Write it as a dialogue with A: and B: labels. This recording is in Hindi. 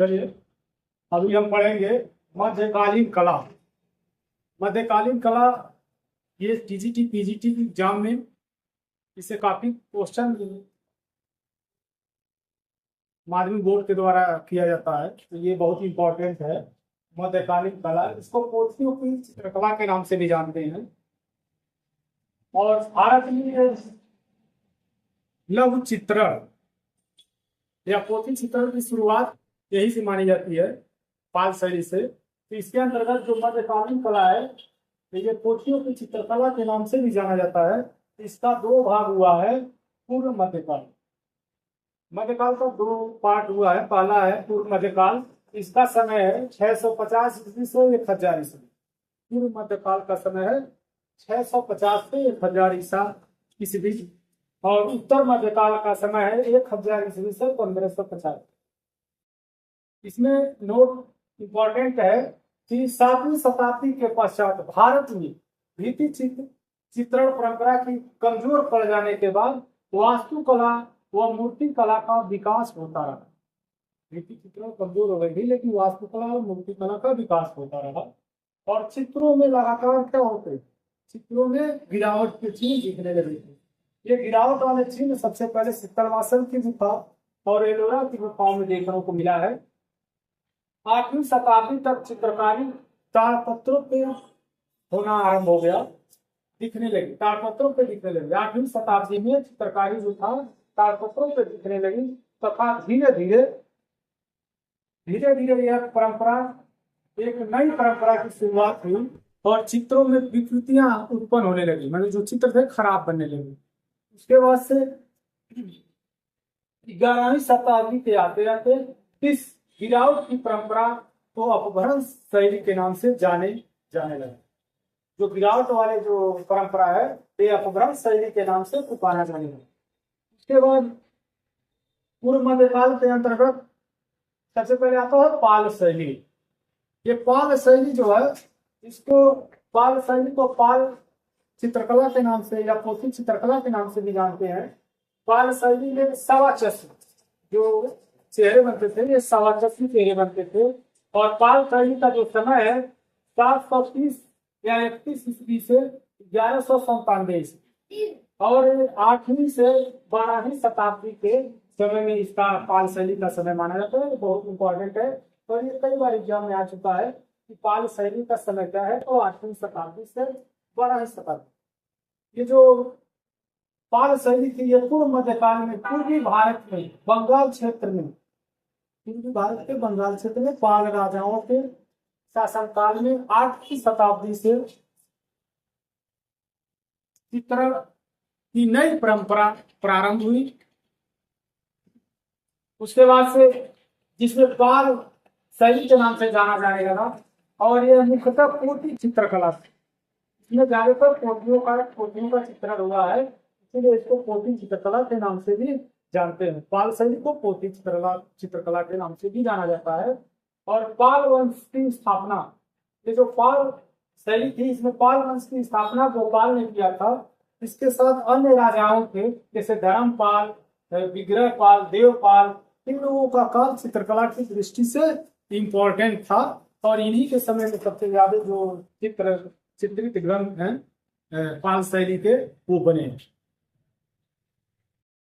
A: चलिए अभी हम पढ़ेंगे मध्यकालीन कला। मध्यकालीन कला ये टीजीटी पीजीटी की एग्जाम में इससे काफी क्वेश्चन माध्यमिक बोर्ड के द्वारा किया जाता है, तो ये बहुत इंपॉर्टेंट है। मध्यकालीन कला, इसको पोथियों की चित्रकला के नाम से भी जानते हैं। और भारत में लघु चित्रण या पोथी चित्रण की शुरुआत यही से मानी जाती है, पाल शैली से। तो इसके अंतर्गत जो मध्यकालीन कला है, ये पोथियों की चित्रकला के नाम से भी जाना जाता है। इसका दो भाग हुआ है। पूर्व मध्यकाल, मध्यकाल का दो पार्ट हुआ है। पहला है पूर्व मध्यकाल, इसका समय है 650 ईस्वी से 1000 ईस्वी। पूर्व मध्यकाल का समय है 650 से 1000 ईस्वी। और उत्तर मध्यकाल का समय है 1000 ईस्वी से 1550। इसमें नोट इंपॉर्टेंट है कि 7वीं शताब्दी के पश्चात भारत में भित्ति चित्रण परंपरा की कमजोर पड़ जाने के बाद वास्तुकला व मूर्ति कला का विकास होता रहा। भित्ति चित्रण कमजोर हो गई थी, लेकिन वास्तुकला और मूर्ति कला का विकास होता रहा। और चित्रों में लगातार क्या होते, चित्रों में गिरावट के चिन्ह दिखने लगे थे। ये गिरावट वाले चिन्ह सबसे पहले सित्तरवासन की गुफा और एलोरा की गुफाओं में देखने को मिला है। 8वीं शताब्दी तक चित्रकारी ताड़पत्रों पे होना आरंभ हो गया, दिखने लगी, ताड़पत्रों पे दिखने लगी। 8वीं शताब्दी में चित्रकारी जो था ताड़पत्रों पे दिखने लगी, तथा धीरे धीरे यह परंपरा, एक नई परंपरा की शुरुआत हुई और चित्रों में विकृतियां उत्पन्न होने लगी, मतलब जो चित्र थे खराब बनने लगे। उसके बाद से 11वीं शताब्दी के आते आते इस गिरावट की परंपरा को अपभ्रंश शैली के नाम से जाने लगे। जो गिरावट वाले जो परंपरा है, ये अपभ्रंश शैली के नाम से पुकारा जाने लगा। उसके बाद पूर्व मध्यकाल के अंतर्गत सबसे पहले आता है पाल शैली। ये पाल शैली जो है, इसको पाल शैली को पाल चित्रकला के नाम से या पोथी चित्रकला के नाम से भी जानते हैं। पाल शैली में सवाचस्वी जो चेहरे बनते थे, ये सवाचस्वी चेहरे बनते थे। और पाल शैली का जो समय है 730 या 31 ईस्वी से 1197 ईस्वी। और 8वीं से 12वीं शताब्दी के समय में इसका पाल शैली का समय माना जाता है। बहुत इंपॉर्टेंट है और ये कई बार एग्जाम में आ चुका है कि पाल शैली का समय क्या है। तो 8वीं शताब्दी से 12वीं शताब्दी। ये जो पाल शैली थी, ये पूर्व मध्यकाल में पूर्वी भारत में बंगाल क्षेत्र में, पूर्वी भारत के बंगाल क्षेत्र में पाल राजाओं के शासनकाल में 8वीं शताब्दी से चित्रण की नई परंपरा प्रारंभ हुई। उसके बाद से जिसमें पाल शैली के नाम से जाना जाने लगा। और यह मुख्यतः पोथी चित्रकला, इसमें ज्यादातर पोथियों का चित्रण हुआ है, इसलिए इसको पोथी चित्रकला के नाम से भी जानते हैं। पाल शैली को पोथी चित्रकला के नाम से भी जाना जाता है। और पाल वंश की स्थापना, ये जो पाल शैली थी, इसमें पाल वंश की स्थापना गोपाल ने किया था। इसके साथ अन्य राजाओं थे, जैसे धर्मपाल, विग्रहपाल, देवपाल, इन लोगों का काल चित्रकला की दृष्टि से इम्पोर्टेंट था। और इन्हीं के समय में सबसे ज्यादा जो चित्रित ग्रंथ हैं पाल शैली के, वो बने हैं।